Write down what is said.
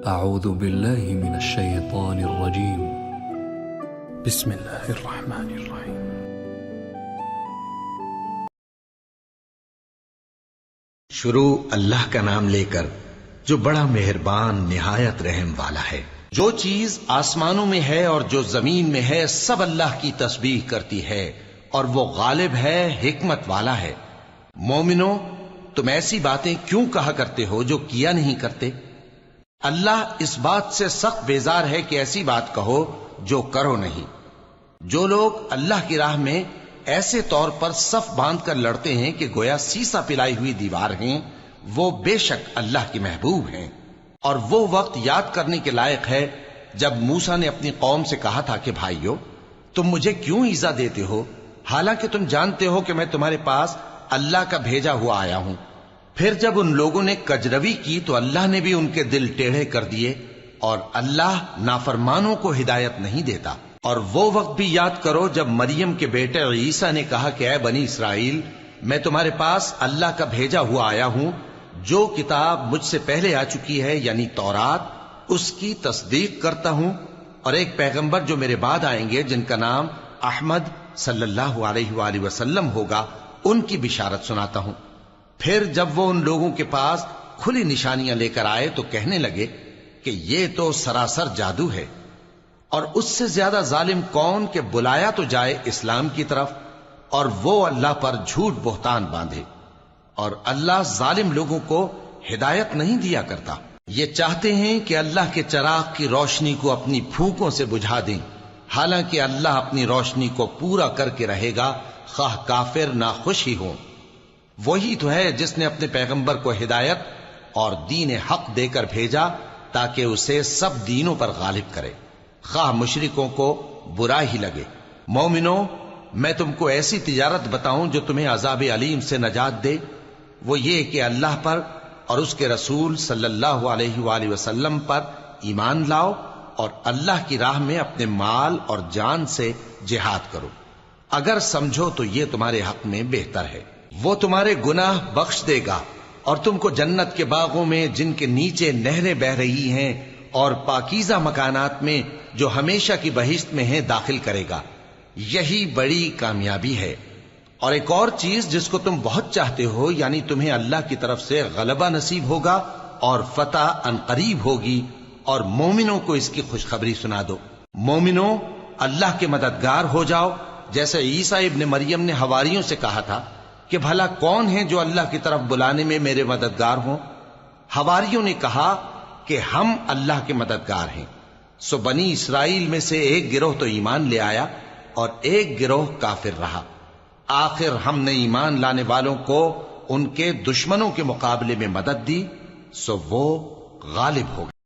اعوذ باللہ من الشیطان الرجیم بسم اللہ الرحمن الرحیم شروع اللہ کا نام لے کر جو بڑا مہربان نہایت رحم والا ہے۔ جو چیز آسمانوں میں ہے اور جو زمین میں ہے سب اللہ کی تسبیح کرتی ہے اور وہ غالب ہے، حکمت والا ہے۔ مومنو، تم ایسی باتیں کیوں کہا کرتے ہو جو کیا نہیں کرتے؟ اللہ اس بات سے سخت بیزار ہے کہ ایسی بات کہو جو کرو نہیں۔ جو لوگ اللہ کی راہ میں ایسے طور پر صف باندھ کر لڑتے ہیں کہ گویا سیسا پلائی ہوئی دیوار ہیں، وہ بے شک اللہ کے محبوب ہیں۔ اور وہ وقت یاد کرنے کے لائق ہے جب موسیٰ نے اپنی قوم سے کہا تھا کہ بھائیو، تم مجھے کیوں ایذا دیتے ہو حالانکہ تم جانتے ہو کہ میں تمہارے پاس اللہ کا بھیجا ہوا آیا ہوں۔ پھر جب ان لوگوں نے کجروی کی تو اللہ نے بھی ان کے دل ٹیڑھے کر دیے، اور اللہ نافرمانوں کو ہدایت نہیں دیتا۔ اور وہ وقت بھی یاد کرو جب مریم کے بیٹے عیسیٰ نے کہا کہ اے بنی اسرائیل، میں تمہارے پاس اللہ کا بھیجا ہوا آیا ہوں، جو کتاب مجھ سے پہلے آ چکی ہے یعنی تورات، اس کی تصدیق کرتا ہوں، اور ایک پیغمبر جو میرے بعد آئیں گے جن کا نام احمد صلی اللہ علیہ وآلہ وسلم ہوگا، ان کی بشارت سناتا ہوں۔ پھر جب وہ ان لوگوں کے پاس کھلی نشانیاں لے کر آئے تو کہنے لگے کہ یہ تو سراسر جادو ہے، اور اس سے زیادہ ظالم کون کہ بلایا تو جائے اسلام کی طرف اور وہ اللہ پر جھوٹ بہتان باندھے۔ اور اللہ ظالم لوگوں کو ہدایت نہیں دیا کرتا۔ یہ چاہتے ہیں کہ اللہ کے چراغ کی روشنی کو اپنی پھونکوں سے بجھا دیں، حالانکہ اللہ اپنی روشنی کو پورا کر کے رہے گا، خواہ کافر ناخوش ہی ہوں۔ وہی تو ہے جس نے اپنے پیغمبر کو ہدایت اور دین حق دے کر بھیجا تاکہ اسے سب دینوں پر غالب کرے، خواہ مشرکوں کو برا ہی لگے۔ مومنو، میں تم کو ایسی تجارت بتاؤں جو تمہیں عذاب علیم سے نجات دے؟ وہ یہ کہ اللہ پر اور اس کے رسول صلی اللہ علیہ وآلہ وسلم پر ایمان لاؤ، اور اللہ کی راہ میں اپنے مال اور جان سے جہاد کرو۔ اگر سمجھو تو یہ تمہارے حق میں بہتر ہے۔ وہ تمہارے گناہ بخش دے گا اور تم کو جنت کے باغوں میں جن کے نیچے نہریں بہ رہی ہیں اور پاکیزہ مکانات میں جو ہمیشہ کی بہشت میں ہیں داخل کرے گا۔ یہی بڑی کامیابی ہے۔ اور ایک اور چیز جس کو تم بہت چاہتے ہو، یعنی تمہیں اللہ کی طرف سے غلبہ نصیب ہوگا اور فتح عنقریب ہوگی، اور مومنوں کو اس کی خوشخبری سنا دو۔ مومنوں، اللہ کے مددگار ہو جاؤ، جیسے عیسیٰ ابن مریم نے حواریوں سے کہا تھا کہ بھلا کون ہیں جو اللہ کی طرف بلانے میں میرے مددگار ہوں؟ حواریوں نے کہا کہ ہم اللہ کے مددگار ہیں۔ سو بنی اسرائیل میں سے ایک گروہ تو ایمان لے آیا اور ایک گروہ کافر رہا۔ آخر ہم نے ایمان لانے والوں کو ان کے دشمنوں کے مقابلے میں مدد دی، سو وہ غالب ہو گئے۔